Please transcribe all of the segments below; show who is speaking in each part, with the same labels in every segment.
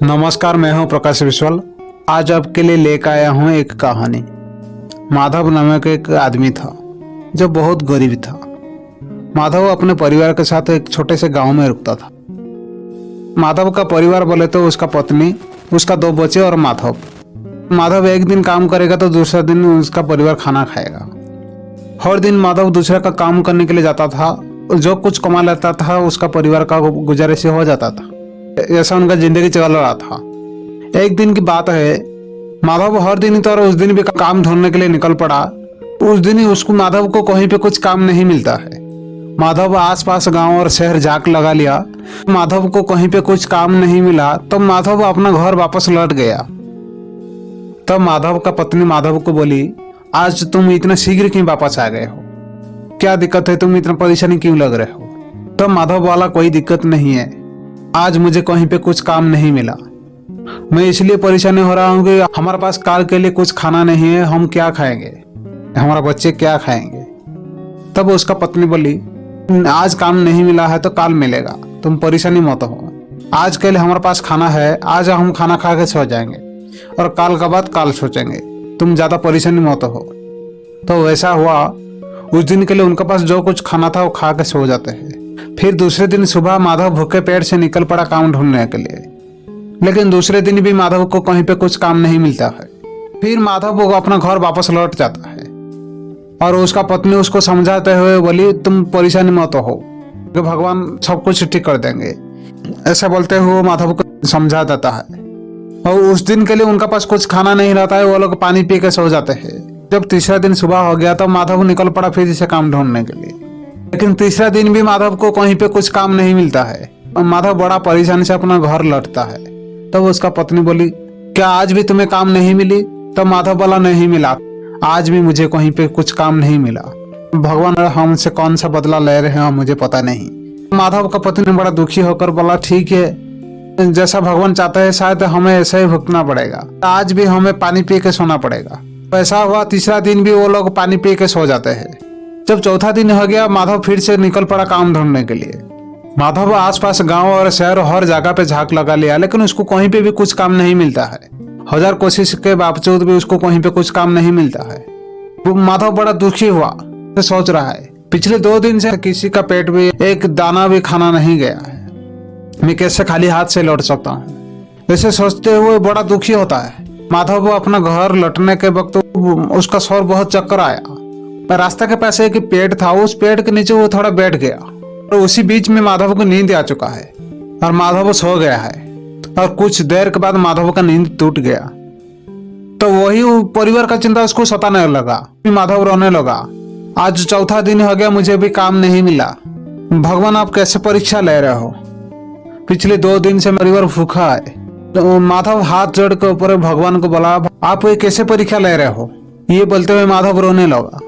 Speaker 1: नमस्कार, मैं हूं प्रकाश विश्वाल। आज आपके लिए लेकर आया हूं एक कहानी। माधव नामक एक आदमी था जो बहुत गरीब था। माधव अपने परिवार के साथ एक छोटे से गांव में रुकता था। माधव का परिवार बोले तो उसका पत्नी, उसका 2 बच्चे और माधव। माधव एक दिन काम करेगा तो दूसरा दिन उसका परिवार खाना खाएगा। हर दिन माधव दूसरे का काम करने के लिए जाता था। जो कुछ कमा लेता था उसका परिवार का गुजारे से हो जाता था। ऐसा उनका जिंदगी चल रहा था। एक दिन की बात है, माधव हर दिन तो और उस दिन भी काम ढूंढने के लिए निकल पड़ा। उस दिन ही उसको माधव को कहीं पे कुछ काम नहीं मिलता है। माधव आसपास गांव और शहर जाक लगा लिया। माधव को कहीं पे कुछ काम नहीं मिला तो माधव अपना घर वापस लौट गया। तब माधव का पत्नी माधव को बोली, आज तुम इतना शीघ्र क्यों वापस आ गए हो? क्या दिक्कत है? तुम इतना परेशानी क्यों लग रहे हो? तब माधव बोला, कोई दिक्कत नहीं है, आज मुझे कहीं पे कुछ काम नहीं मिला। मैं इसलिए परेशानी हो रहा हूँ कि हमारे पास काल के लिए कुछ खाना नहीं है। हम क्या खाएंगे? हमारा बच्चे क्या खाएंगे? तब उसका पत्नी बोली, आज काम नहीं मिला है तो काल मिलेगा, तुम परेशानी मत हो। आज के लिए हमारे पास खाना है, आज हम खाना खा के सो जाएंगे और काल का बाद काल सोचेंगे, तुम ज्यादा परेशानी मत हो। तो वैसा हुआ। उस दिन के लिए उनके पास जो कुछ खाना था वो खा के सो जाते हैं। फिर दूसरे दिन सुबह माधव भूखे पेट से निकल पड़ा काम ढूंढने के लिए। लेकिन दूसरे दिन भी माधव को कहीं पे कुछ काम नहीं मिलता है। फिर माधव वो अपना घर वापस लौट जाता है और उसका पत्नी उसको समझाते हुए बोली, तुम परेशानी मत हो, कि भगवान सब कुछ ठीक कर देंगे। ऐसा बोलते हुए माधव को समझा देता है। और उस दिन के लिए उनका पास कुछ खाना नहीं रहता है। वो लोग पानी पी के सो जाते हैं। जब तीसरा दिन सुबह हो गया तो माधव निकल पड़ा फिर से काम ढूंढने के लिए। लेकिन तीसरा दिन भी माधव को कहीं पे कुछ काम नहीं मिलता है। माधव बड़ा परेशानी से अपना घर लौटता है। तब उसका पत्नी बोली, क्या आज भी तुम्हें काम नहीं मिली? तब माधव बोला, नहीं मिला, आज भी मुझे कहीं पे कुछ काम नहीं मिला। भगवान हमसे कौन सा बदला ले रहे हैं मुझे पता नहीं। माधव का पत्नी बड़ा दुखी होकर बोला, ठीक है, जैसा भगवान चाहता है शायद हमें ऐसा ही भुगतना पड़ेगा। आज भी हमें पानी पी के सोना पड़ेगा। ऐसा हुआ। तीसरा दिन भी वो लोग पानी पी के सो जाते हैं। जब चौथा दिन हो गया, माधव फिर से निकल पड़ा काम ढूंढने के लिए। माधव आसपास गांव और शहर हर जगह पे झांक लगा लिया, लेकिन उसको कहीं पे भी कुछ काम नहीं मिलता है। 1000 कोशिश के बावजूद भी उसको कहीं पे कुछ काम नहीं मिलता है। वो माधव बड़ा दुखी हुआ, तो सोच रहा है, पिछले 2 दिन से किसी का पेट भी एक दाना भी खाना नहीं गया है। मैं कैसे खाली हाथ से लौट सकता हूँ? ऐसे सोचते हुए बड़ा दुखी होता है। माधव अपना घर लौटने के वक्त उसका सर बहुत चक्कर आया। रास्ता के पास एक पेड़ था, उस पेड़ के नीचे वो थोड़ा बैठ गया और उसी बीच में माधव को नींद आ चुका है और माधव सो गया है। और कुछ देर के बाद माधव का नींद टूट गया। तो वही परिवार का चिंता उसको सताने लगा। माधव रोने लगा, आज चौथा दिन हो गया, मुझे भी काम नहीं मिला। भगवान आप कैसे परीक्षा ले रहे हो? पिछले 2 दिन से परिवार भूखा है। तो माधव हाथ जोड़ के ऊपर भगवान को बोला, आप ये कैसे परीक्षा ले रहे हो? ये बोलते हुए माधव रोने लगा।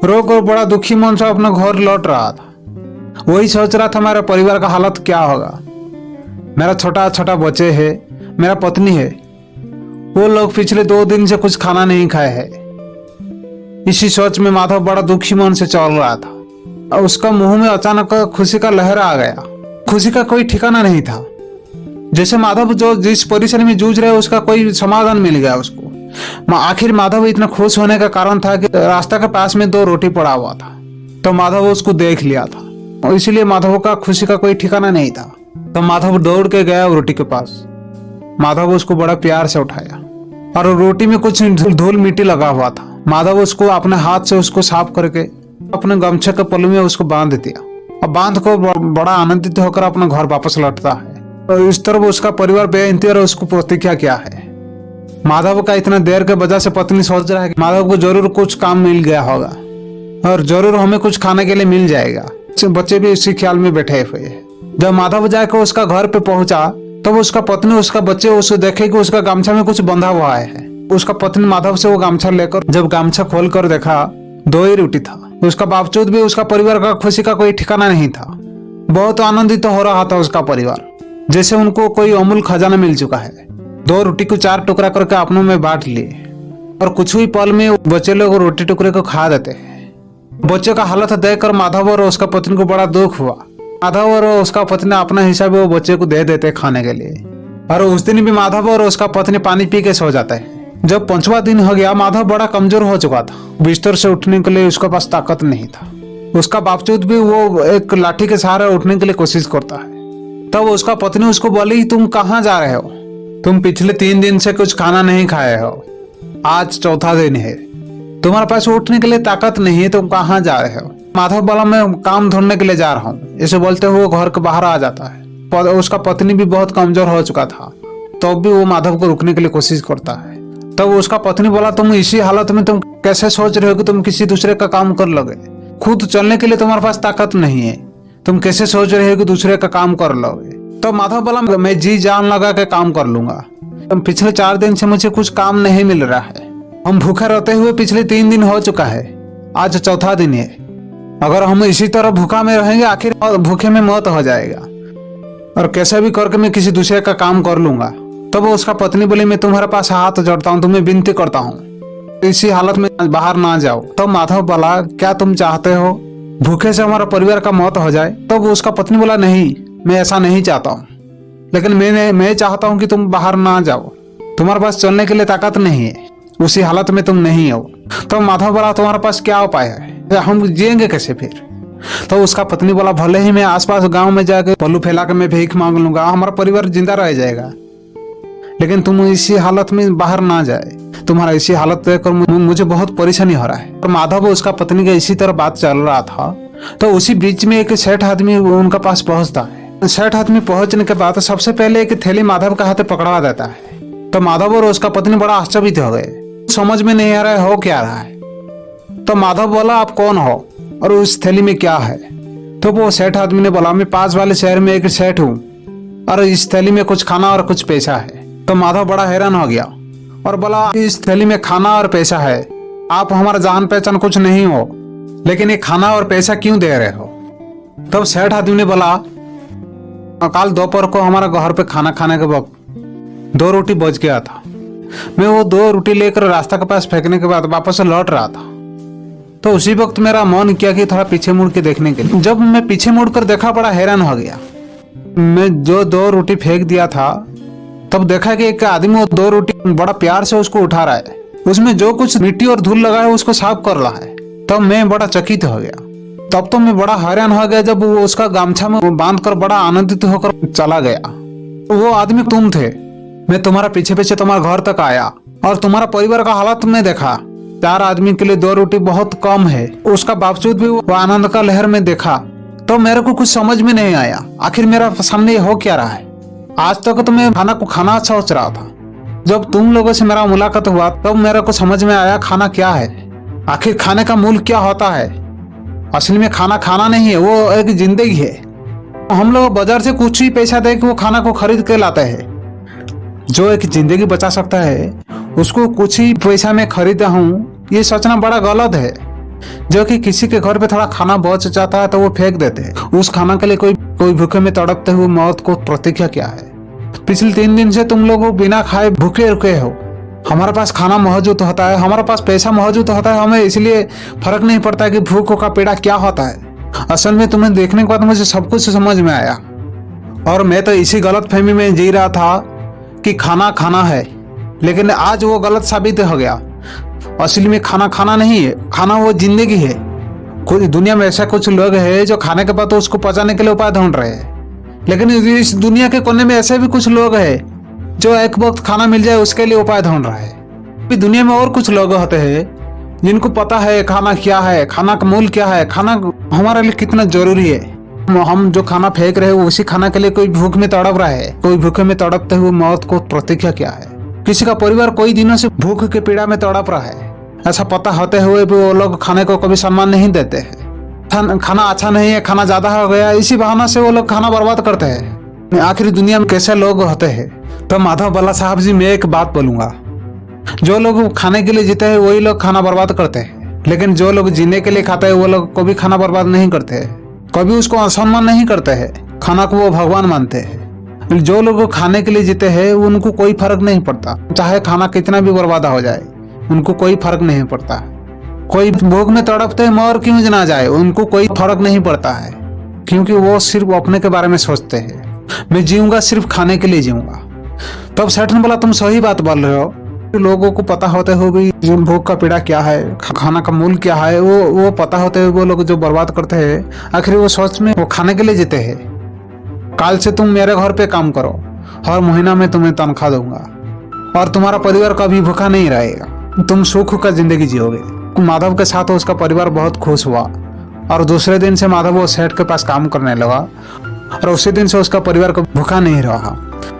Speaker 1: रोकर बड़ा दुखी मन से अपना घर लौट रहा था। वही सोच रहा था, मेरा परिवार का हालत क्या होगा? मेरा छोटा छोटा बच्चे है, मेरा पत्नी है, वो लोग पिछले 2 दिन से कुछ खाना नहीं खाए हैं। इसी सोच में माधव बड़ा दुखी मन से चल रहा था और उसका मुंह में अचानक खुशी का लहर आ गया। खुशी का कोई ठिकाना नहीं था। जैसे माधव जो जिस परेशानी में जूझ रहे उसका कोई समाधान मिल गया उसको। आखिर माधव इतना खुश होने का कारण था कि रास्ता के पास में 2 रोटी पड़ा हुआ था, तो माधव उसको देख लिया था और इसलिए माधव का खुशी का कोई ठिकाना नहीं था। तो माधव दौड़ के गया रोटी के पास। माधव उसको बड़ा प्यार से उठाया और रोटी में कुछ धूल मिट्टी लगा हुआ था। माधव उसको अपने हाथ से उसको साफ करके अपने गमछे के पल्लू में उसको बांध दिया और बांध को बड़ा आनंदित होकर अपना घर वापस लौटता है। और इस तरफ उसका परिवार बेइंतजार उसको प्रतिक्रिया क्या है। माधव का इतना देर के वजह से पत्नी सोच रहा है कि माधव को जरूर कुछ काम मिल गया होगा और जरूर हमें कुछ खाने के लिए मिल जाएगा। बच्चे भी इसी ख्याल में बैठे हुए हैं। जब माधव जाकर उसका घर पे पहुंचा तब उसका पत्नी उसका बच्चे उसे देखे कि उसका गमछा में कुछ बंधा हुआ है। उसका पत्नी माधव से वो गमछा लेकर जब गमछा खोल कर देखा, 2 ही रोटी था। उसका बावजूद भी उसका परिवार का खुशी का कोई ठिकाना नहीं था। बहुत आनंदित हो रहा था उसका परिवार, जैसे उनको कोई अमूल खजाना मिल चुका है। 2 रोटी को 4 टुकड़ा करके अपनों में बांट लिए और कुछ ही पल में बच्चे लोग रोटी टुकड़े को खा देते हैं। बच्चे का हालत देखकर माधव और उसका पत्नी को बड़ा दुख हुआ। माधव और उसका पत्नी अपना हिस्सा भी वो बच्चे को दे देते खाने के लिए। और उस दिन भी माधव और उसका पत्नी पानी पी के सो जाता है। जब 5वां दिन हो गया, माधव बड़ा कमजोर हो चुका था। बिस्तर से उठने के लिए उसके पास ताकत नहीं था। उसका बावजूद भी वो एक लाठी के सहारे उठने के लिए कोशिश करता है। तब उसका पत्नी उसको बोली, तुम कहाँ जा रहे हो? तुम पिछले 3 दिन से कुछ खाना नहीं खाए हो, आज 4था दिन है, तुम्हारे पास उठने के लिए ताकत नहीं है, तुम कहाँ जा रहे हो? माधव बोला, मैं काम ढूंढने के लिए जा रहा हूँ। इसे बोलते हुए वो घर के बाहर आ जाता है। उसका पत्नी भी बहुत कमजोर हो चुका था, तो भी वो माधव को रुकने के लिए कोशिश करता है। तब उसका पत्नी बोला, तुम इसी हालत में तुम कैसे सोच रहे हो कि तुम किसी दूसरे का काम कर लोगे? खुद चलने के लिए तुम्हारे पास ताकत नहीं है, तुम कैसे सोच रहे हो कि दूसरे का काम कर लोगे? तो माधव बोला, मैं जी जान लगा के काम कर लूंगा। पिछले 4 दिन से मुझे कुछ काम नहीं मिल रहा है। हम भूखे रहते हुए पिछले 3 दिन हो चुका है, आज 4था दिन है। अगर हम इसी तरह भूखा में रहेंगे, आखिर भूखे में मौत हो जाएगा, और कैसे भी करके मैं किसी दूसरे का काम कर लूंगा। तब उसका पत्नी बोली, मैं तुम्हारे पास हाथ जोड़ता हूँ, तुम्हें विनती करता हूँ, इसी हालत में बाहर ना जाओ। तो माधव बोला, क्या तुम चाहते हो भूखे से हमारा परिवार का मौत हो जाए? तो उसका पत्नी बोला, नहीं, मैं ऐसा नहीं चाहता हूँ, लेकिन मैं चाहता हूँ कि तुम बाहर ना जाओ, तुम्हारे पास चलने के लिए ताकत नहीं है, उसी हालत में तुम नहीं हो। तो माधव बोला, तुम्हारे पास क्या उपाय है, हम जिएंगे कैसे फिर? तो उसका पत्नी बोला, भले ही मैं आसपास गांव में जाकर पल्लू फैला के मैं भीख मांग लूंगा, हमारा परिवार जिंदा रह जाएगा, लेकिन तुम इसी हालत में बाहर ना जाए। तुम्हारा इसी हालत देखकर मुझे बहुत परेशानी हो रहा है। और माधव उसका पत्नी के इसी तरह बात चल रहा था, तो उसी बीच में एक सेठ आदमी उनका पास पहुंचता है। सेठ आदमी पहुंचने के बाद सबसे पहले एक थैली माधव का हाथ पकड़ा देता है। तो माधव और उसका पत्नी बड़ा आश्चर्यचकित हो गए, समझ में नहीं आ रहा है हो क्या रहा है। तो माधव बोला, आप कौन हो और उस थैली में क्या है? तो वो सेठ आदमी ने बोला, मैं पास वाले शहर में एक सेठ हूँ और इस थैली में कुछ खाना और कुछ पैसा है। तो माधव बड़ा हैरान हो गया और बोला, इस थैली में खाना और पैसा है, आप हमारा जान पहचान कुछ नहीं हो, लेकिन ये खाना और पैसा क्यों दे रहे हो? तब सेठ आदमी ने बोला, कल दोपहर को हमारा घर पे खाना खाने के वक्त 2 रोटी बच गया था। मैं वो 2 रोटी लेकर रास्ता के पास फेंकने के बाद वापस लौट रहा था, तो उसी वक्त मेरा मन किया कि थोड़ा पीछे मुड़ के देखने के लिए। जब मैं पीछे मुड़कर देखा, बड़ा हैरान हो गया। मैं जो 2 रोटी फेंक दिया था, तब देखा कि एक आदमी वो 2 रोटी बड़ा प्यार से उसको उठा रहा है, उसमें जो कुछ मिट्टी और धूल लगा है उसको साफ कर रहा है। तब मैं बड़ा चकित हो गया। तब तो मैं बड़ा हैरान हो गया जब वो उसका गामछा में बांधकर बड़ा आनंदित होकर चला गया। वो आदमी तुम थे। मैं तुम्हारा पीछे पीछे तुम्हारे घर तक आया और तुम्हारा परिवार का हालत में देखा। 4 आदमी के लिए 2 रोटी बहुत कम है, उसका बावजूद भी वो आनंद का लहर में देखा। तो मेरे को कुछ समझ में नहीं आया, आखिर मेरा सामने हो क्या रहा है। आज तक तो मैं खाना को खाना सोच रहा था, जब तुम लोगों से मेरा मुलाकात हुआ तब मेरे को समझ में आया खाना क्या है, आखिर खाने का मूल्य क्या होता है। असली में खाना खाना नहीं है, वो एक जिंदगी है। हम लोग बाजार से कुछ ही पैसा दे के वो खाना को खरीद के लाते हैं। जो एक जिंदगी बचा सकता है उसको कुछ ही पैसा में खरीदा हूँ, ये सोचना बड़ा गलत है। जो कि किसी के घर पे थोड़ा खाना बच जाता है तो वो फेंक देते हैं, उस खाना के लिए कोई भूखे में तड़पते हुए मौत को प्रतीक्षा क्या है। पिछले 3 दिन से तुम लोग बिना खाए भूखे रुके हो। हमारे पास खाना मौजूद होता है, हमारे पास पैसा मौजूद होता है, हमें इसलिए फर्क नहीं पड़ता कि भूख का पीड़ा क्या होता है। असल में तुम्हें देखने के बाद मुझे सब कुछ समझ में आया, और मैं तो इसी गलतफहमी में जी रहा था कि खाना खाना है, लेकिन आज वो गलत साबित हो गया। असली में खाना खाना नहीं है, खाना वो जिंदगी है। कोई दुनिया में ऐसा कुछ लोग हैं जो खाने के बाद तो उसको पचाने के लिए उपाय ढूंढ रहे हैं, लेकिन इस दुनिया के कोने में ऐसे भी कुछ लोग हैं जो एक वक्त खाना मिल जाए उसके लिए उपाय ढूंढ रहे हैं। दुनिया में और कुछ लोग होते हैं जिनको पता है खाना क्या है, खाना का मूल्य क्या है, खाना हमारे लिए कितना जरूरी है। हम जो खाना फेंक रहे हैं उसी खाना के लिए कोई भूख में तड़प रहा है, कोई भूखे में तड़पते हुए मौत को प्रतीक्षा क्या है। किसी का परिवार कई दिनों से भूख के पीड़ा में तड़प रहा है, ऐसा पता होते हुए भी वो लोग खाने को कभी सम्मान नहीं देते हैं। खाना अच्छा नहीं है, खाना ज्यादा हो गया, इसी बहाना से वो लोग खाना बर्बाद करते हैं। आखिर दुनिया में कैसे लोग होते हैं। तो माधव बल्ला साहब जी, मैं एक बात बोलूंगा, जो लोग खाने के लिए जीते हैं वही लोग खाना बर्बाद करते हैं, लेकिन जो लोग जीने के लिए खाते हैं वो लोग कभी खाना बर्बाद नहीं करते हैं, कभी उसको असम्मान नहीं करते हैं। खाना को वो भगवान मानते हैं। जो लोग खाने के लिए जीते हैं उनको कोई फर्क नहीं पड़ता, चाहे खाना कितना भी बर्बाद हो जाए उनको कोई फर्क नहीं पड़ता। कोई भूख में तड़पते मर क्यों ना जाए उनको कोई फर्क नहीं पड़ता है, क्योंकि वो सिर्फ अपने के बारे में सोचते हैं। मैं जीऊंगा सिर्फ खाने के लिए जीऊंगा, तब सेठ ने बोला तुम सही बात बोल रहे हो, लोगों को पता होते हुए भी भूख का पीड़ा क्या है, खाना का मूल्य क्या है, वो पता होते हुए वो लोग जो बर्बाद करते हैं, आखिर वो सोच में वो खाने के लिए जीते हैं। काल से तुम मेरे घर पे काम करो, हर महीना में तुम्हें तनख्वाह दूंगा और तुम्हारा परिवार कभी भूखा नहीं रहेगा, तुम सुख का जिंदगी जियोगे। माधव के साथ उसका परिवार बहुत खुश हुआ और दूसरे दिन से माधव वो सेठ के पास काम करने लगा और उसी दिन से उसका परिवार को भूखा नहीं रहा।